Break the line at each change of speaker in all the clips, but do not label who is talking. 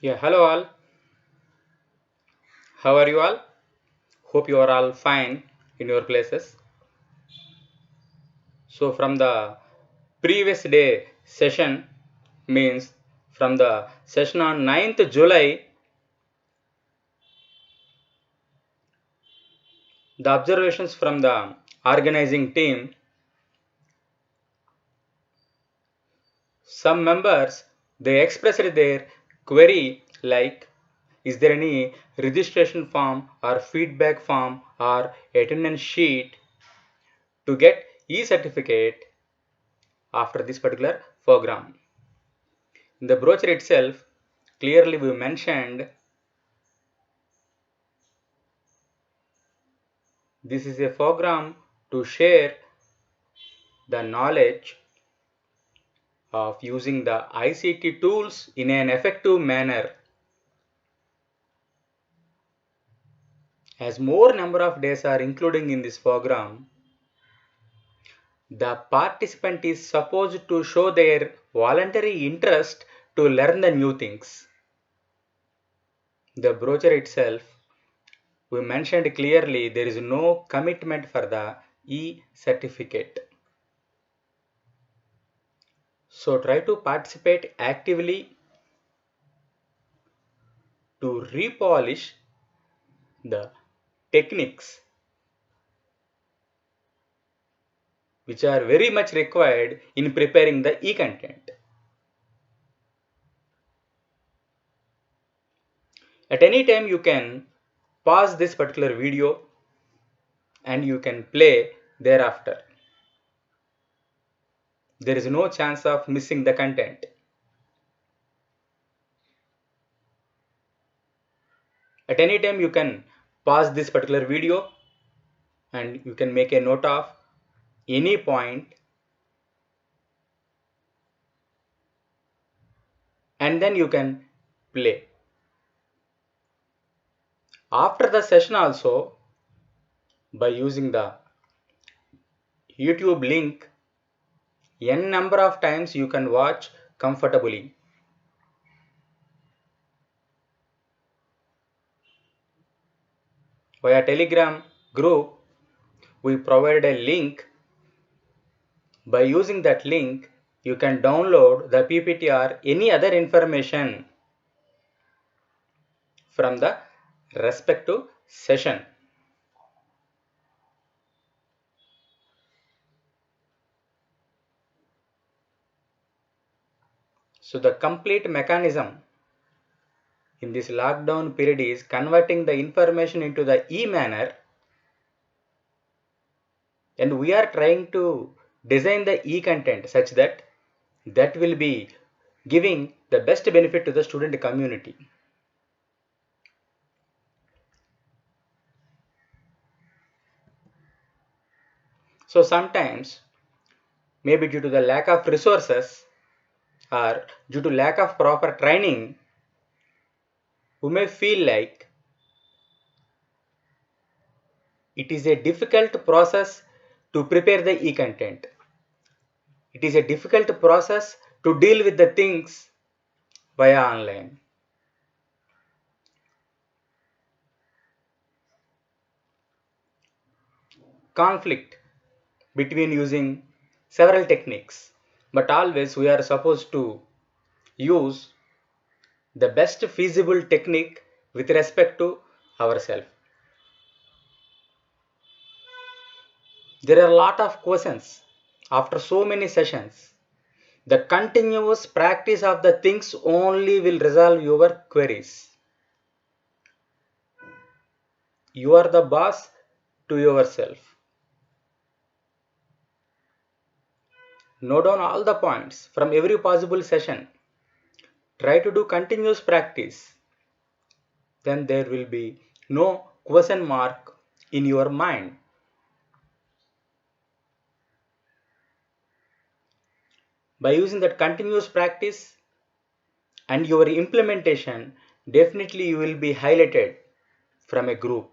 Yeah, hello all. How are you all? Hope you are all fine in your places. So, from the previous day session, means from the session on 9th July, the observations from the organizing team, some members they expressed their query like, is there any registration form or feedback form or attendance sheet to get e-certificate after this particular program? In the brochure itself, clearly we mentioned this is a program to share the knowledge of using the ICT tools in an effective manner. As more number of days are including in this program, the participant is supposed to show their voluntary interest to learn the new things. The brochure itself, we mentioned clearly there is no commitment for the e-certificate. So try to participate actively to repolish the techniques which are very much required in preparing the e-content. At any time you can pause this particular video and you can play thereafter. There is no chance of missing the content. At any time you can pause this particular video and you can make a note of any point and then you can play. After the session also, by using the YouTube link, n number of times you can watch comfortably. Via Telegram group, we provide a link. By using that link, you can download the PPT or any other information from the respective session. So the complete mechanism in this lockdown period is converting the information into the e-manner, and we are trying to design the e-content such that that will be giving the best benefit to the student community. So sometimes, maybe due to the lack of resources or due to lack of proper training, we may feel like it is a difficult process to prepare the e-content. It is a difficult process to deal with the things via online. Conflict between using several techniques, but always we are supposed to use the best feasible technique with respect to ourselves. There are a lot of questions after so many sessions. The continuous practice of the things only will resolve your queries. You are the boss to yourself. Note down all the points from every possible session. Try to do continuous practice. Then there will be no question mark in your mind. By using that continuous practice and your implementation, definitely you will be highlighted from a group.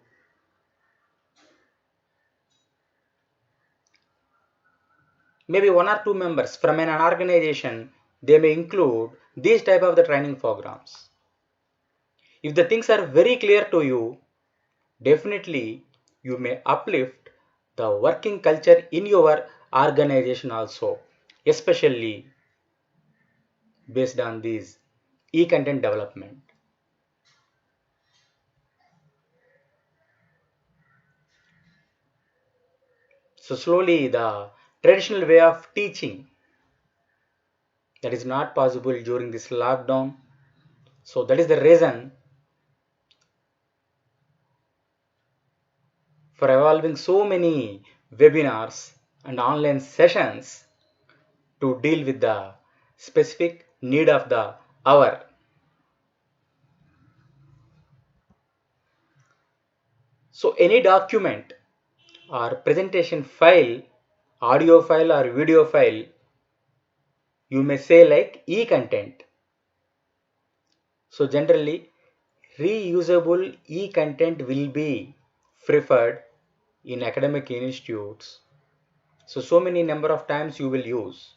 Maybe one or two members from an organization, they may include these type of the training programs. If the things are very clear to you, definitely you may uplift the working culture in your organization also, especially based on these e-content development. So slowly the traditional way of teaching that is not possible during this lockdown. So that is the reason for evolving so many webinars and online sessions to deal with the specific need of the hour. So any document or presentation file, audio file or video file, you may say like e-content. So generally reusable e-content will be preferred in academic institutes. So many number of times you will use.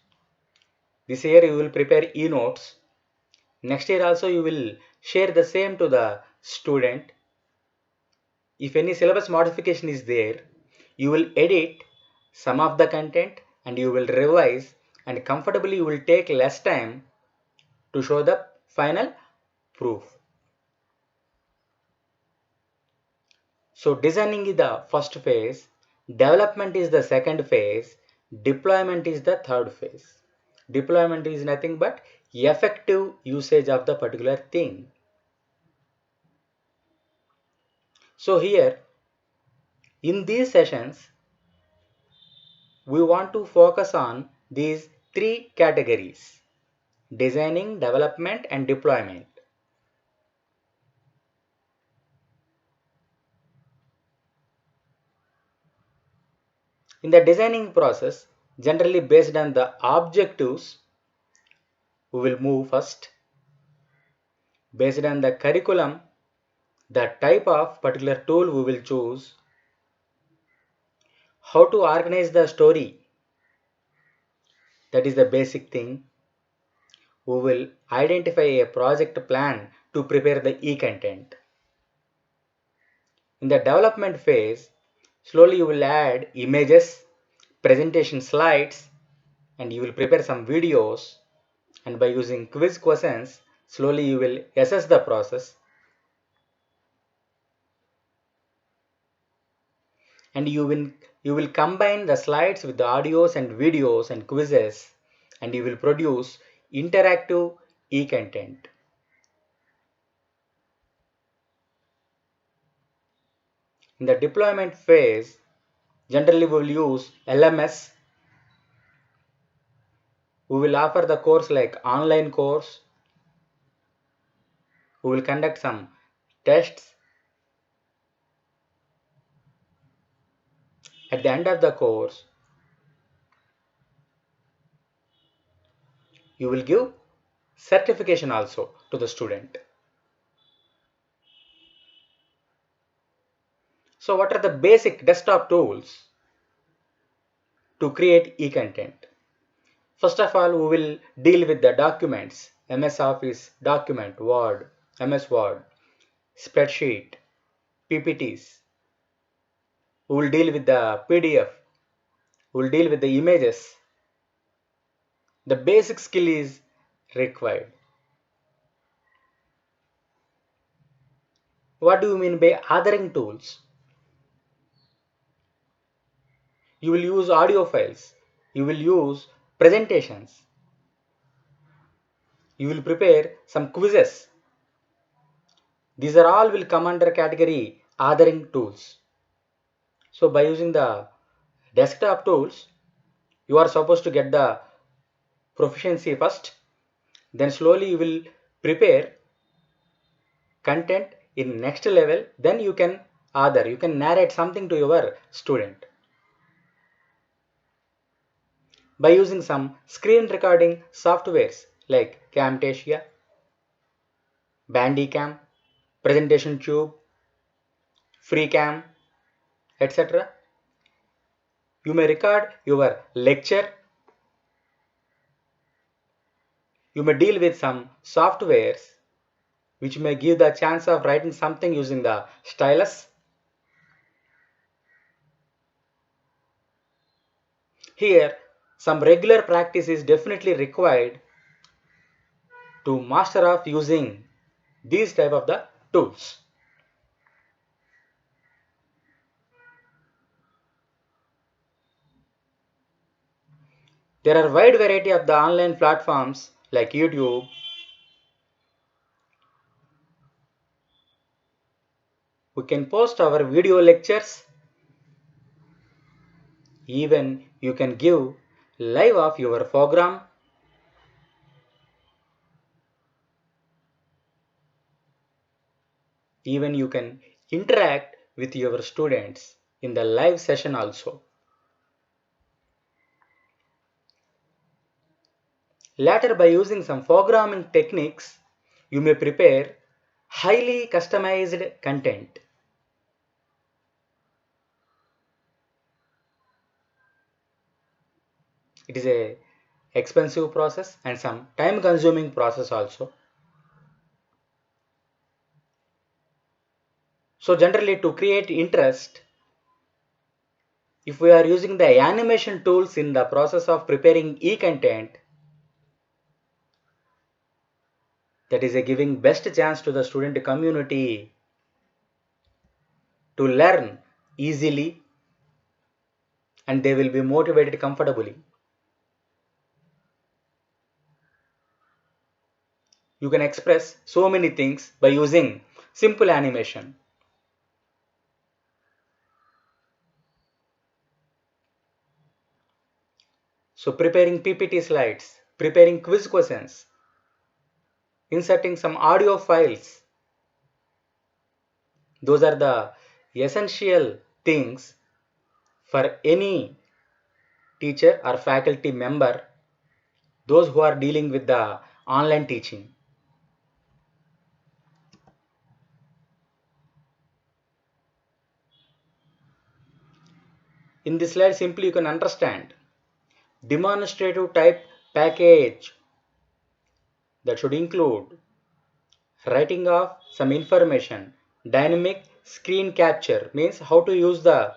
This year you will prepare e-notes. Next year also you will share the same to the student. If any syllabus modification is there, you will edit some of the content and you will revise, and comfortably you will take less time to show the final proof. So designing is the first phase, development is the second phase, deployment is the third phase. Deployment is nothing but effective usage of the particular thing. So here in these sessions, we want to focus on these three categories: designing, development, and deployment. In the designing process, generally based on the objectives, we will move first. Based on the curriculum, the type of particular tool we will choose, how to organize the story, that is the basic thing. We will identify a project plan to prepare the e-content. In the development phase, slowly you will add images, presentation slides, and you will prepare some videos, and by using quiz questions, slowly you will assess the process, and you will combine the slides with the audios and videos and quizzes, and you will produce interactive e-content. In the deployment phase, generally we will use LMS. We will offer the course like online course. We will conduct some tests. At the end of the course, you will give certification also to the student. So what are the basic desktop tools to create e-content? First of all, we will deal with the documents: MS Office document, Word, MS Word, spreadsheet, PPTs. We will deal with the PDF. We will deal with the images. The basic skill is required. What do you mean by othering tools? You will use audio files. You will use presentations. You will prepare some quizzes. These are all will come under category othering tools. So by using the desktop tools, you are supposed to get the proficiency first. Then slowly you will prepare content in next level. Then you can author. You can narrate something to your student by using some screen recording softwares like Camtasia, Bandicam, Presentation Tube, FreeCam, etc. You may record your lecture. You may deal with some softwares which may give the chance of writing something using the stylus. Here, some regular practice is definitely required to master of using these type of the tools. There are wide variety of the online platforms like YouTube. We can post our video lectures. Even you can give live of your program. Even you can interact with your students in the live session also. Later, by using some programming techniques, you may prepare highly customized content. It is a expensive process and some time consuming process also. So generally, to create interest, if we are using the animation tools in the process of preparing e-content, that is a giving best chance to the student community to learn easily, and they will be motivated comfortably. You can express so many things by using simple animation. So preparing PPT slides, preparing quiz questions, inserting some audio files, those are the essential things for any teacher or faculty member, those who are dealing with the online teaching. In this slide, simply you can understand demonstrative type package that should include writing of some information. Dynamic screen capture means how to use the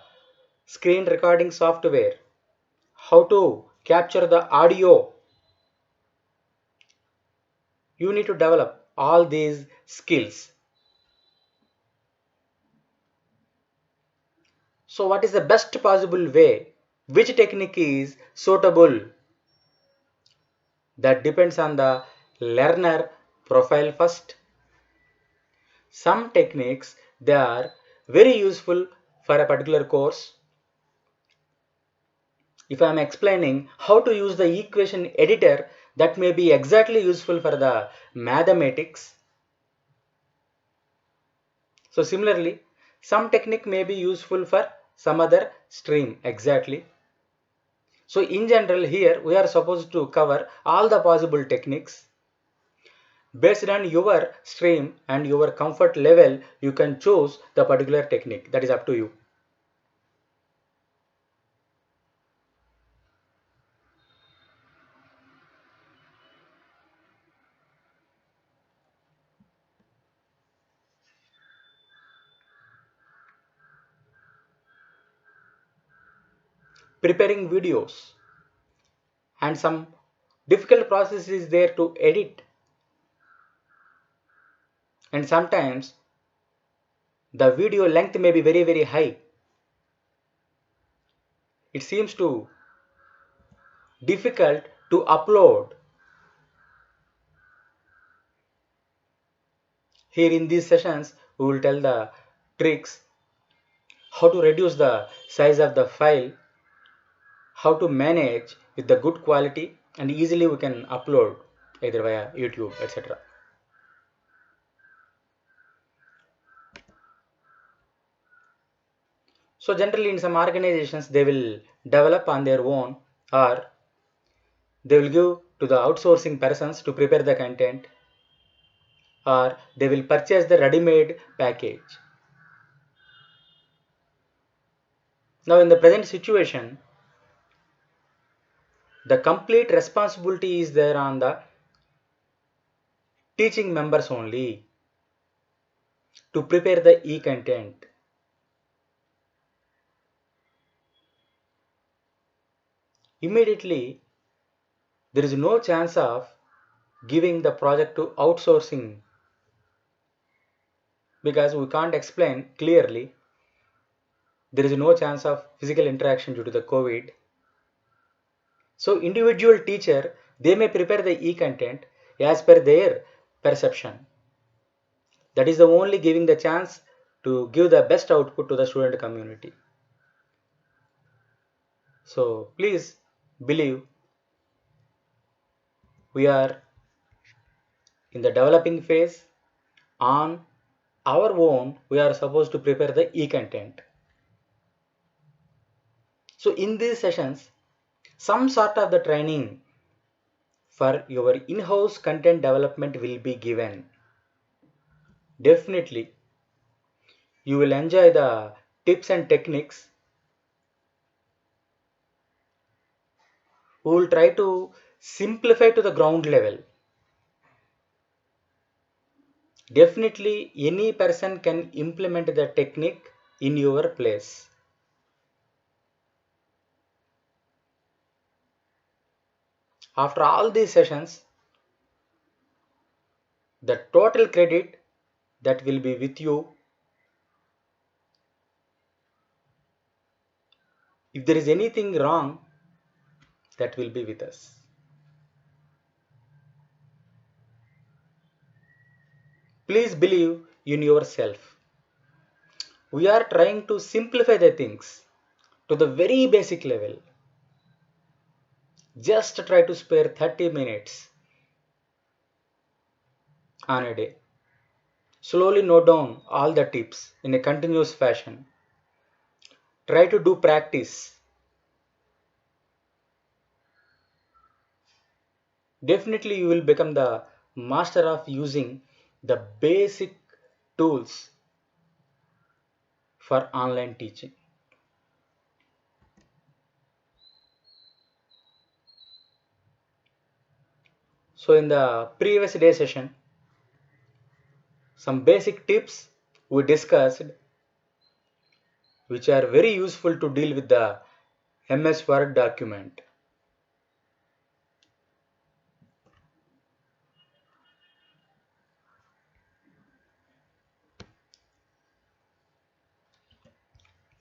screen recording software, how to capture the audio. You need to develop all these skills. So what is the best possible way? Which technique is suitable? That depends on the learner profile first. Some techniques, they are very useful for a particular course. If I am explaining how to use the equation editor, that may be exactly useful for the mathematics. So similarly, some technique may be useful for some other stream exactly. So in general, here we are supposed to cover all the possible techniques. Based on your stream and your comfort level, you can choose the particular technique. That is up to you. Preparing videos and some difficult process is there to edit, and sometimes the video length may be very high. It seems to difficult to upload. Here in these sessions we will tell the tricks how to reduce the size of the file, how to manage with the good quality, and easily we can upload either via YouTube, etc. So generally in some organizations they will develop on their own, or they will give to the outsourcing persons to prepare the content, or they will purchase the ready-made package. Now in the present situation, the complete responsibility is there on the teaching members only. to prepare the e-content. Immediately, there is no chance of giving the project to outsourcing because we can't explain clearly. There is no chance of physical interaction due to the COVID. So individual teacher, they may prepare the e-content as per their perception. That is the only giving the chance to give the best output to the student community. So please believe we are in the developing phase. On our own, we are supposed to prepare the e-content. So in these sessions, some sort of the training for your in-house content development will be given. Definitely, you will enjoy the tips and techniques. We will try to simplify to the ground level. Definitely, any person can implement the technique in your place. After all these sessions, the total credit that will be with you. If there is anything wrong, that will be with us. Please believe in yourself. We are trying to simplify the things to the very basic level. Just try to spare 30 minutes on a day. Slowly note down all the tips in a continuous fashion. Try to do practice. Definitely you will become the master of using the basic tools for online teaching. So in the previous day session, some basic tips we discussed which are very useful to deal with the MS Word document.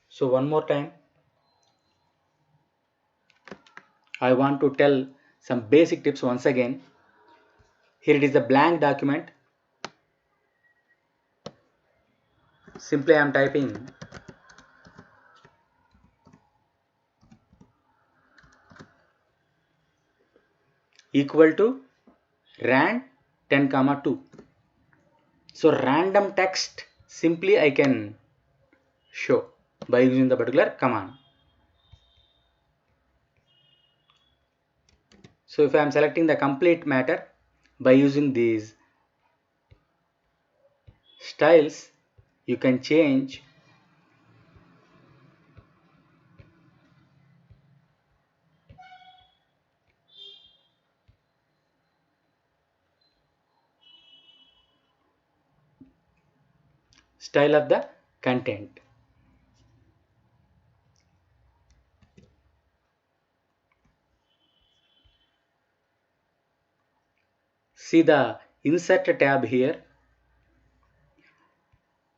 So one more time, I want to tell some basic tips once again. Here it is a blank document. Simply I am typing equal to rand 10 comma 2. So random text simply I can show by using the particular command. So if I am selecting the complete matter by using these styles, you can change style of the content. See the insert tab here.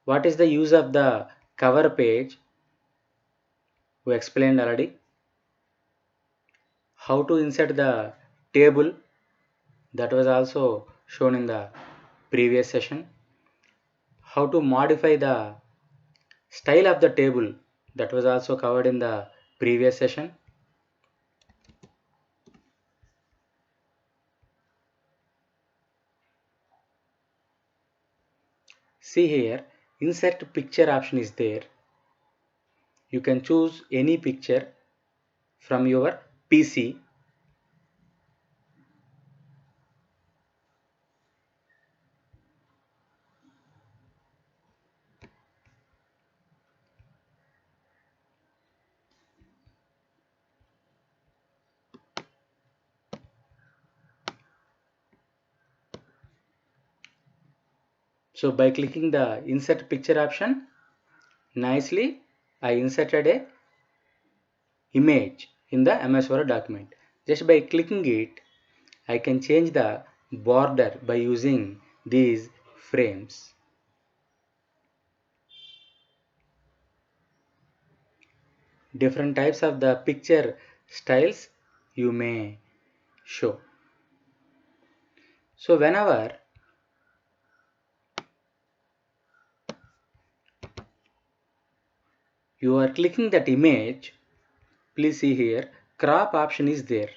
What is the use of the cover page? We explained already. How to insert the table, that was also shown in the previous session. How to modify the style of the table, that was also covered in the previous session. See here, insert picture option is there. You can choose any picture from your PC. So by clicking the insert picture option, nicely I inserted a image in the MS Word document. Just by clicking it, I can change the border by using these frames. Different types of the picture styles you may show. So whenever you are clicking that image, please see here, crop option is there.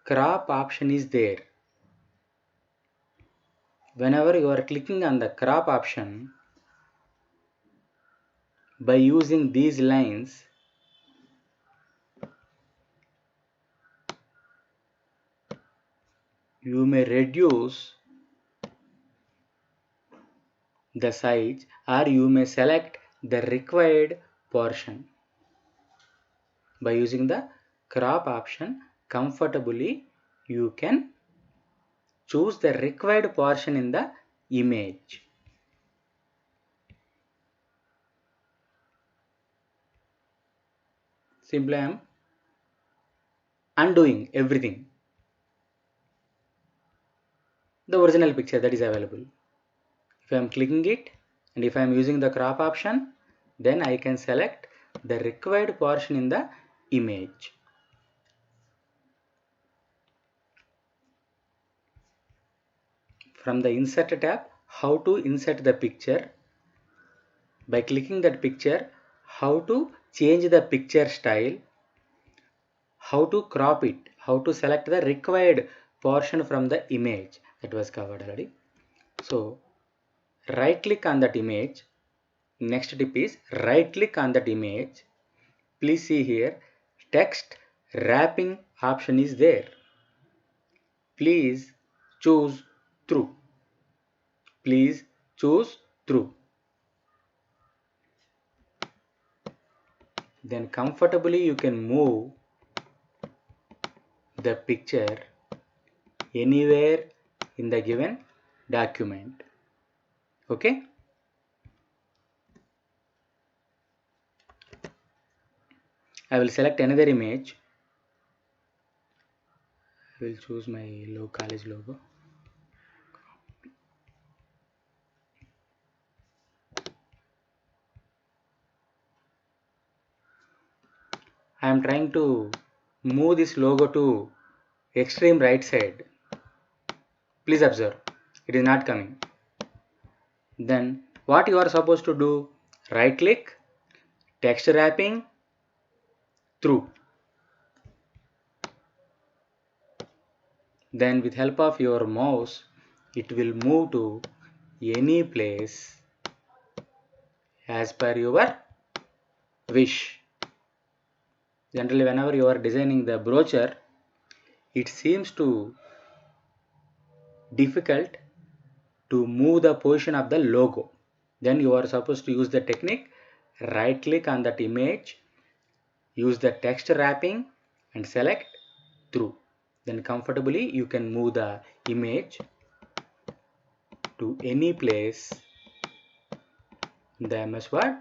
Crop option is there. Whenever you are clicking on the crop option, by using these lines, you may reduce the size or you may select the required portion. By using the crop option, comfortably you can choose the required portion in the image. Simply I am undoing everything. The original picture that is available. If I am clicking it and if I am using the crop option, then I can select the required portion in the image. From the insert tab, how to insert the picture. By clicking that picture, how to change the picture style, how to crop it, how to select the required portion from the image, that was covered already. So right click on that image. Next tip is right click on that image. Please see here, text wrapping option is there. Please choose true. Please choose true. Then comfortably you can move the picture anywhere in the given document. Okay. I will select another image. I will choose my college logo. I am trying to move this logo to extreme right side. Please observe, it is not coming. Then what you are supposed to do? Right click, text wrapping, true. Then with help of your mouse, it will move to any place as per your wish. Generally, whenever you are designing the brochure, it seems to difficult to move the position of the logo. Then you are supposed to use the technique, right click on that image, use the text wrapping and select true. Then comfortably you can move the image to any place in the MS Word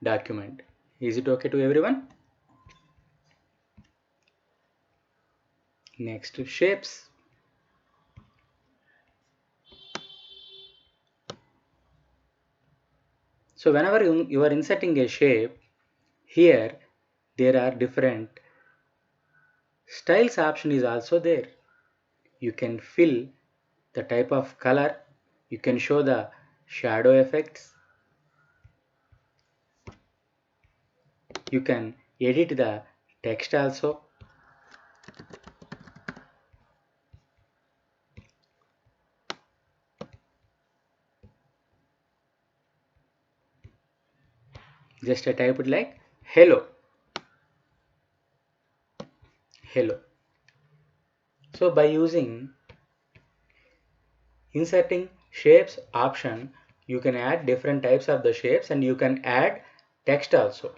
document. Is it okay to everyone? Next, shapes. So whenever you are inserting a shape, here there are different styles option is also there. You can fill the type of color, you can show the shadow effects, you can edit the text also. Just I type it like hello. Hello. So by using inserting shapes option, you can add different types of the shapes and you can add text also.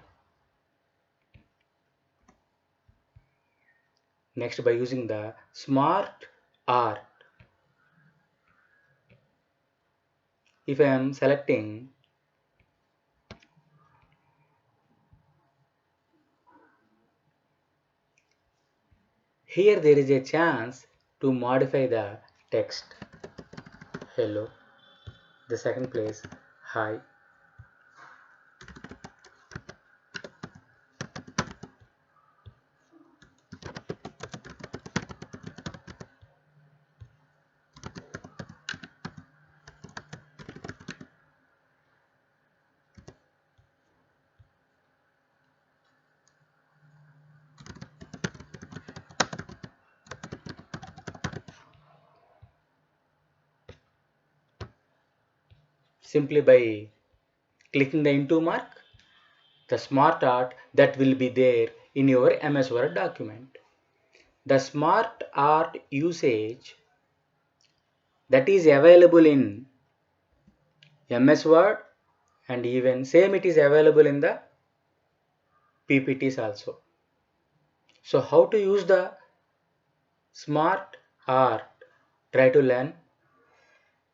Next, by using the smart art, if I am selecting here, there is a chance to modify the text. Hello. The second place, hi. Simply by clicking the into mark, the smart art that will be there in your MS Word document. The smart art usage that is available in MS Word, and even same it is available in the PPTs also. So how to use the smart art? Try to learn.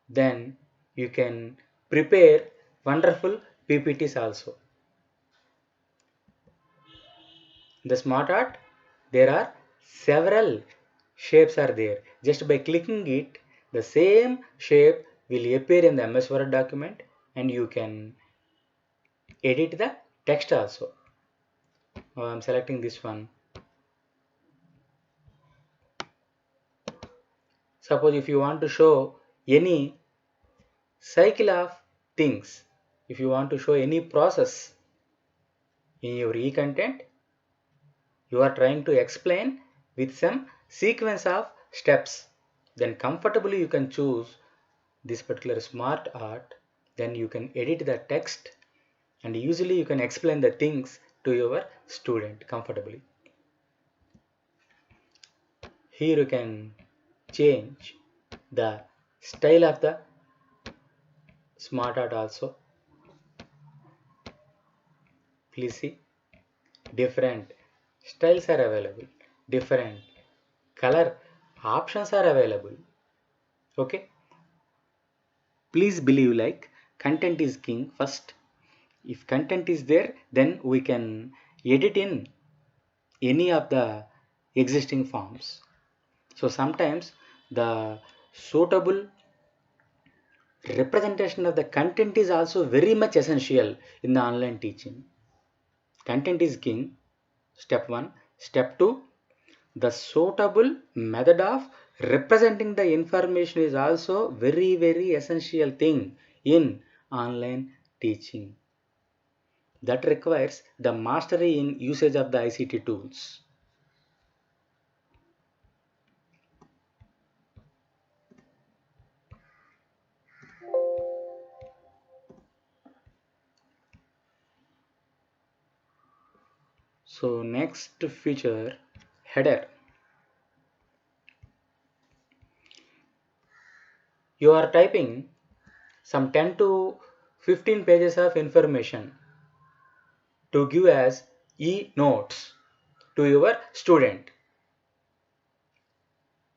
Then you can prepare wonderful PPTs also. The smart art, there are several shapes are there. Just by clicking it, the same shape will appear in the MS Word document, and you can edit the text also. I'm selecting this one. Suppose if you want to show any cycle of things, if you want to show any process in your e-content, you are trying to explain with some sequence of steps, then comfortably you can choose this particular smart art. Then you can edit the text, and usually you can explain the things to your student comfortably. Here you can change the style of the smart art also. Please see, different styles are available, different color options are available. Okay, please believe like content is king first. If content is there, then we can edit in any of the existing forms. So sometimes the suitable representation of the content is also very much essential in the online teaching. Content is king, step 1. Step 2, the suitable method of representing the information is also very essential thing in online teaching. That requires the mastery in usage of the ICT tools. So next feature, header. You are typing some 10 to 15 pages of information to give as e-notes to your student.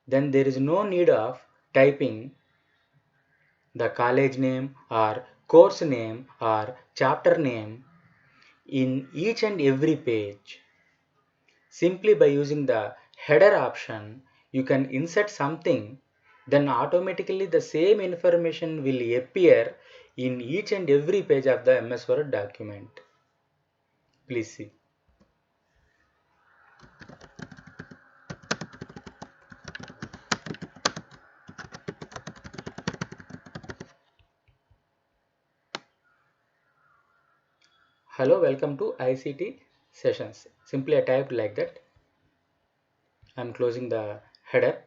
Then there is no need of typing the college name or course name or chapter name in each and every page. Simply by using the header option, you can insert something, then automatically the same information will appear in each and every page of the MS Word document. Please see. Hello, welcome to ICT sessions. Simply I typed like that. I am closing the header.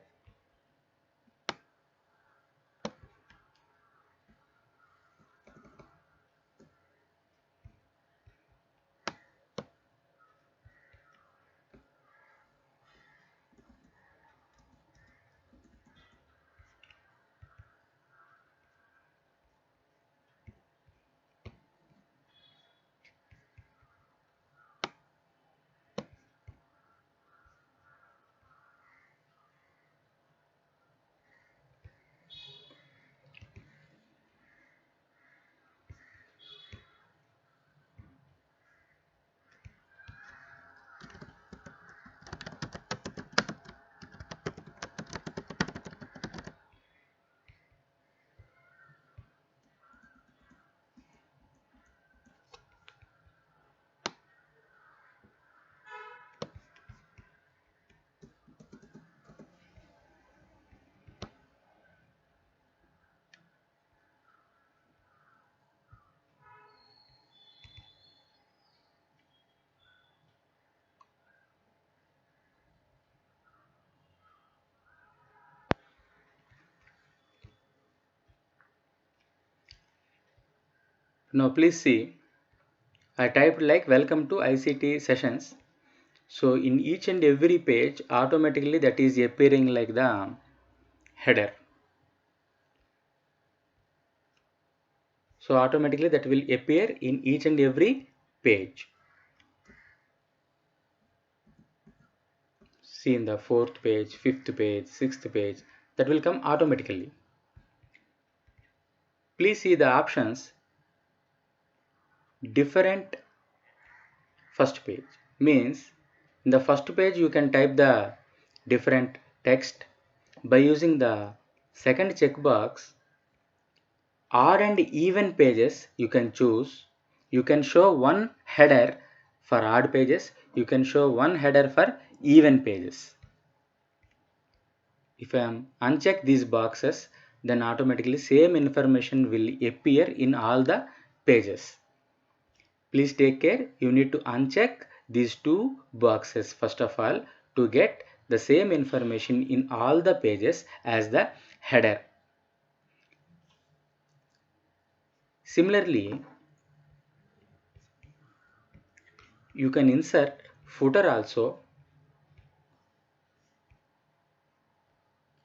Now please see, I typed like welcome to ICT sessions. So in each and every page, automatically that is appearing like the header. So automatically that will appear in each and every page. See in the 4th page, 5th page, 6th page, that will come automatically. Please see the options different first page. Means in the first page you can type the different text. By using the second checkbox, odd and even pages you can choose. You can show one header for odd pages. You can show one header for even pages. If I am uncheck these boxes, then automatically same information will appear in all the pages. Please take care. You need to uncheck these two boxes first of all to get the same information in all the pages as the header. Similarly, you can insert footer also.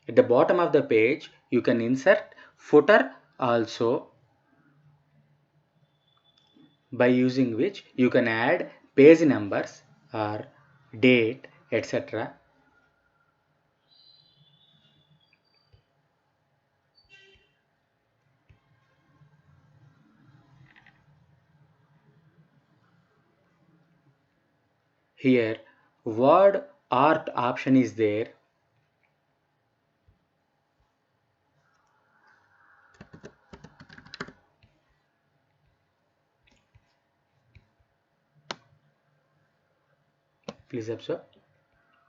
At the bottom of the page, you can insert footer also, by using which you can add page numbers or date, etc. Here, word art option is there. Please observe.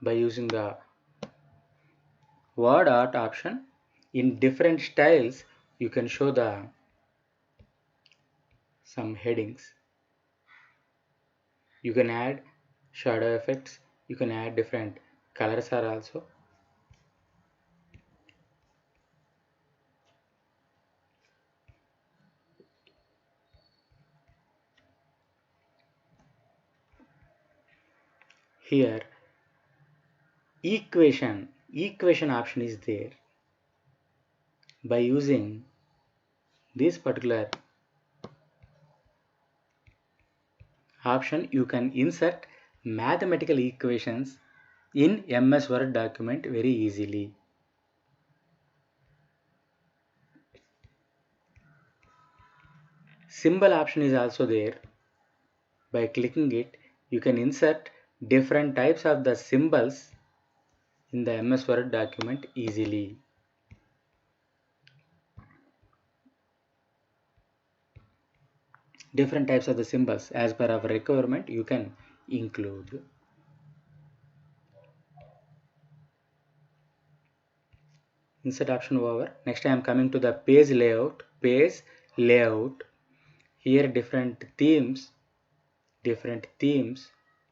By using the word art option, in different styles, you can show the some headings. You can add shadow effects. You can add different colors are also. Here, equation option is there. By using this particular option, you can insert mathematical equations in MS Word document very easily. Symbol option is also there. By clicking it, you can insert different types of the symbols in the MS Word document easily. Different types of the symbols as per our requirement you can include. Insert option over. Next I am coming to the page layout. Page layout. Here different themes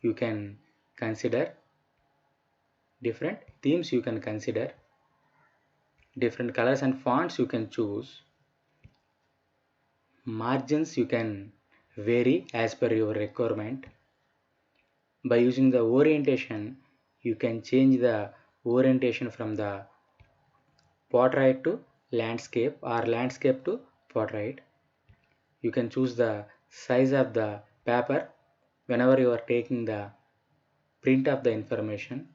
you can consider. Different themes you can consider. Different colors and fonts you can choose. Margins you can vary as per your requirement. By using the orientation, you can change the orientation from the portrait to landscape or landscape to portrait. You can choose the size of the paper whenever you are taking the print of the information.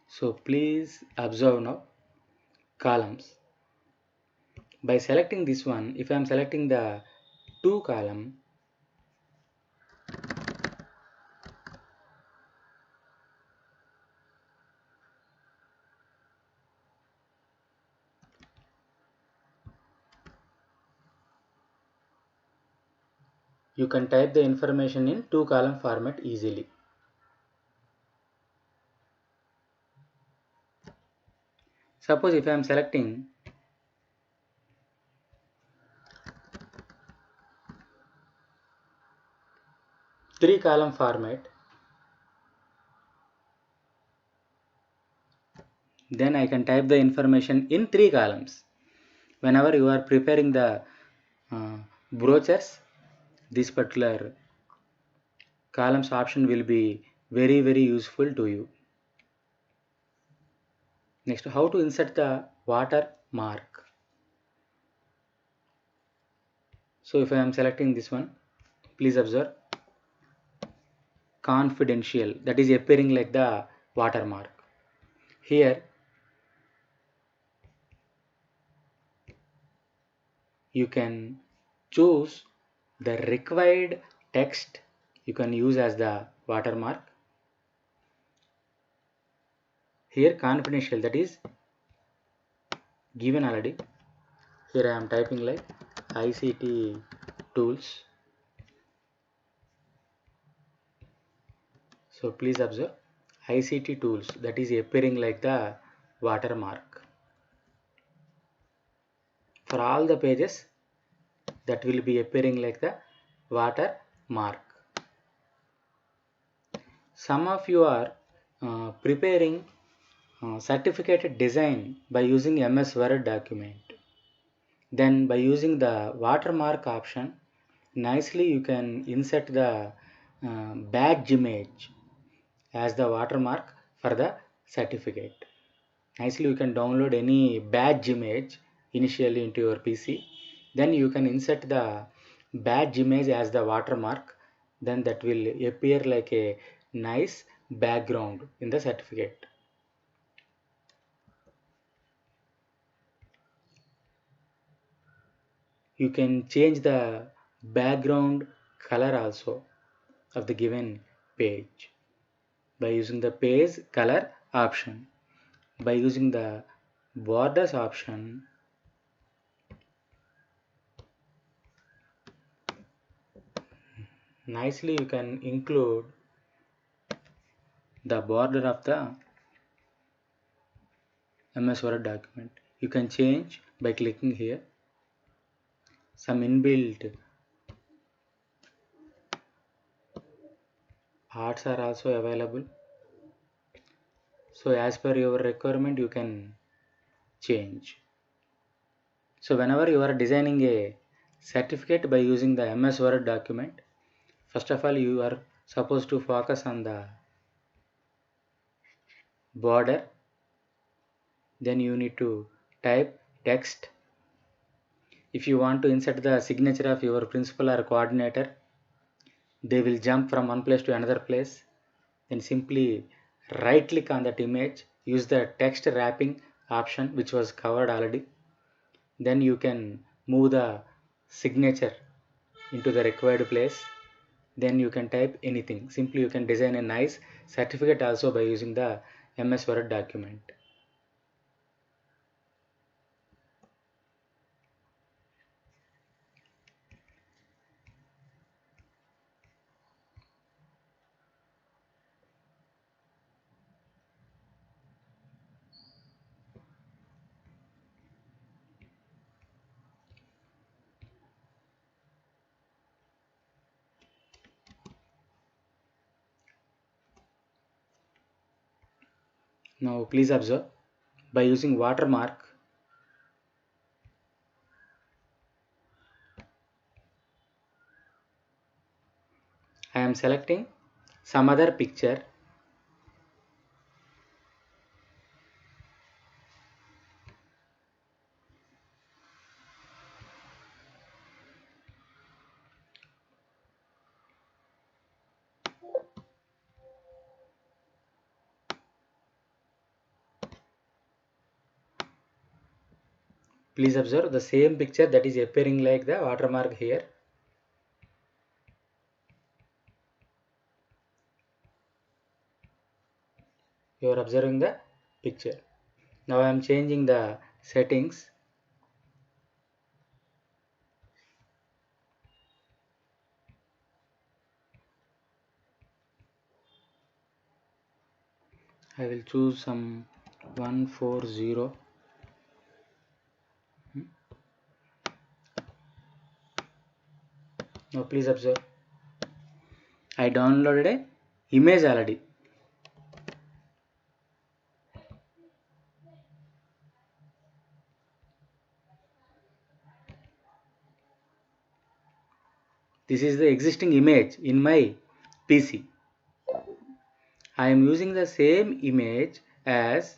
So please observe now columns. By selecting this one, if I am selecting the 2 column, you can type the information in 2 column format easily. Suppose if I am selecting 3 column format, Then I can type the information in 3 columns. Whenever you are preparing the brochures, this particular columns option will be very useful to you. Next, how to insert the watermark. So if I am selecting this one, please observe confidential, that is appearing like the watermark. Here you can choose the required text you can use as the watermark. Here confidential, that is given already. Here I am typing like ICT tools. So please observe ICT tools, that is appearing like the watermark. For all the pages, that will be appearing like the watermark. Some of you are preparing certificate design by using MS Word document. Then by using the watermark option, nicely you can insert the badge image as the watermark for the certificate. Nicely you can download any badge image initially into your PC. Then you can insert the badge image as the watermark. Then that will appear like a nice background in the certificate. You can change the background color also of the given page by using the page color option. By using the borders option, nicely you can include the border of the MS Word document. You can change by clicking here. Some inbuilt arts are also available. So as per your requirement, you can change. So whenever you are designing a certificate by using the MS Word document, first of all you are supposed to focus on the border. Then you need to type text. If you want to insert the signature of your principal or coordinator, they will jump from one place to another place. Then simply right click on that image, use the text wrapping option which was covered already. Then you can move the signature into the required place. Then you can type anything. Simply you can design a nice certificate also by using the MS Word document. Now please observe, by using watermark, I am selecting some other picture. Please observe the same picture that is appearing like the watermark here. You are observing the picture. Now I am changing the settings. I will choose some 140. Now please observe, I downloaded a image already. This is the existing image in my PC. I am using the same image as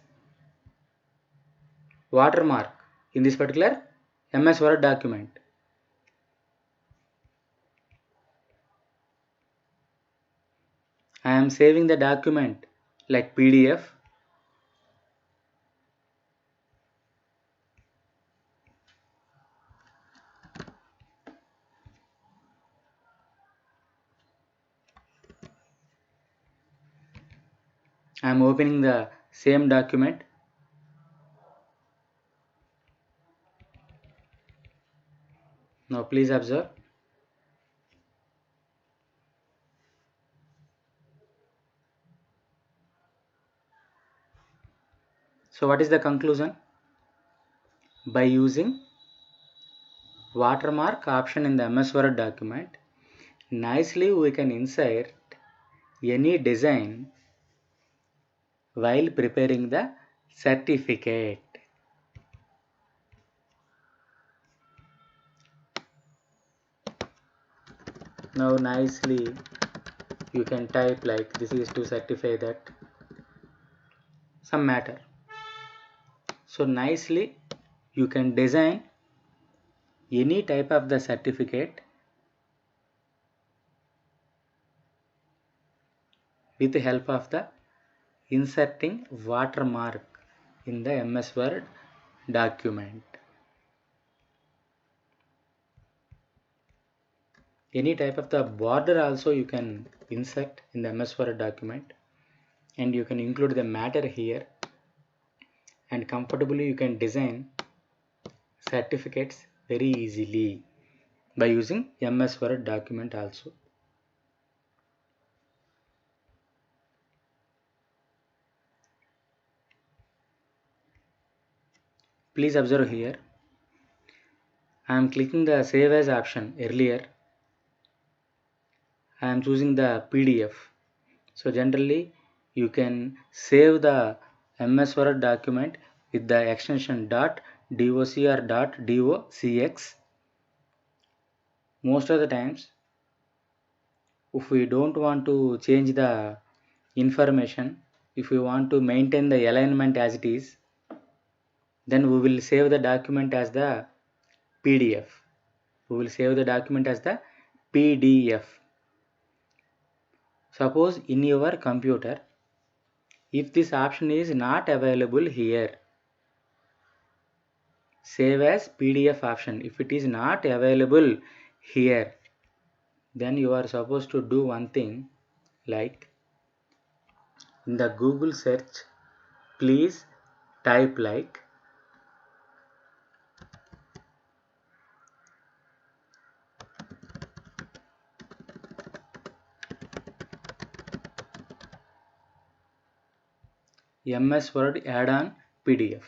watermark in this particular MS Word document. I am saving the document like PDF. I am opening the same document. Now please observe. So what is the conclusion? By using watermark option in the MS Word document, nicely we can insert any design while preparing the certificate. Now nicely you can type like this is to certify that some matter. So nicely you can design any type of the certificate with the help of the inserting watermark in the MS Word document. Any type of the border also you can insert in the MS Word document, and you can include the matter here, and comfortably you can design certificates very easily by using MS Word document also. Please observe here, I am clicking the save as option earlier. I am choosing the PDF. So generally you can save the MS Word document with the extension .doc or .docx. Most of the times if we don't want to change the information, if we want to maintain the alignment as it is, then we will save the document as the PDF. We will save the document as the PDF. Suppose in your computer, if this option is not available here, save as PDF option, if it is not available here, then you are supposed to do one thing, like in the Google search, please type like MS Word add-on PDF.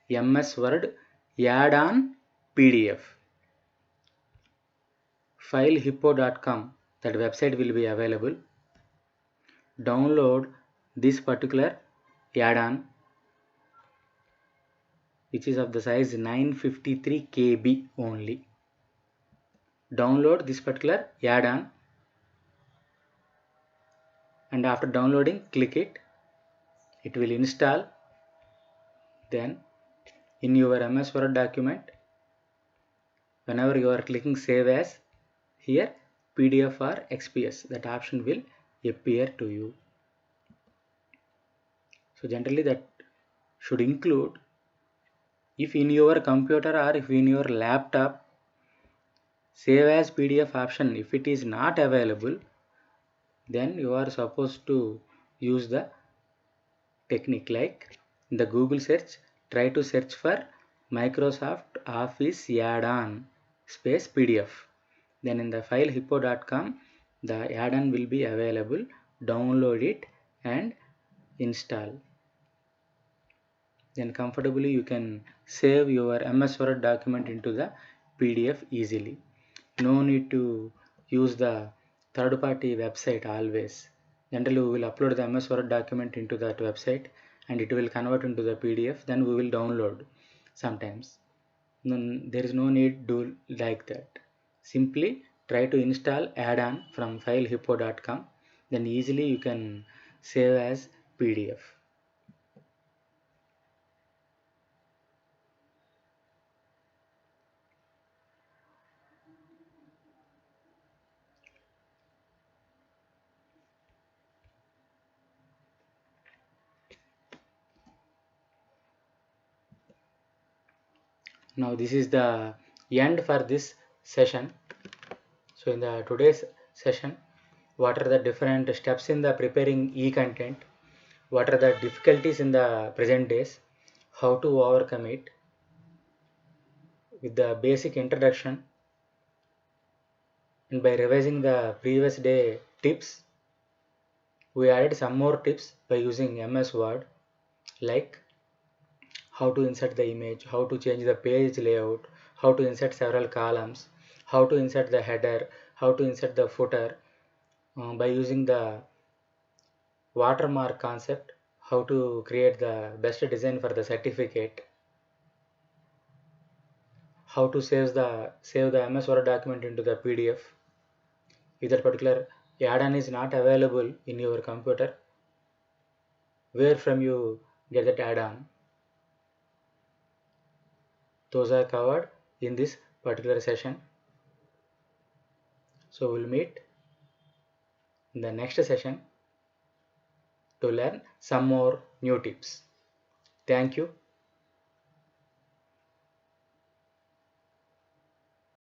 MS Word add-on PDF. Filehippo.com, that website will be available. Download this particular add-on, which is of the size 953 KB only. Download this particular add-on, and after downloading, click it. It will install. Then in your MS Word document, whenever you are clicking save as, here PDF or XPS, that option will appear to you. So generally that should include, if in your computer or if in your laptop, save as PDF option, if it is not available, then you are supposed to use the technique like in the Google search, try to search for Microsoft Office add-on space PDF. Then in the filehippo.com, the add-on will be available. Download it and install. Then comfortably you can save your MS Word document into the PDF easily. No need to use the third-party website always. Generally we will upload the MS Word document into that website and it will convert into the PDF, then we will download sometimes. There is no need to do like that. Simply try to install add-on from filehippo.com, then easily you can save as PDF. Now this is the end for this session. So in the today's session, what are the different steps in the preparing e-content, what are the difficulties in the present days, how to overcome it, with the basic introduction, and by revising the previous day tips, we added some more tips by using MS Word, like how to insert the image, how to change the page layout, how to insert several columns, how to insert the header, how to insert the footer, by using the watermark concept, how to create the best design for the certificate, how to save the MS Word document into the PDF. If that particular add-on is not available in your computer, where from you get that add-on, those are covered in this particular session. So we'll meet in the next session to learn some more new tips. Thank you.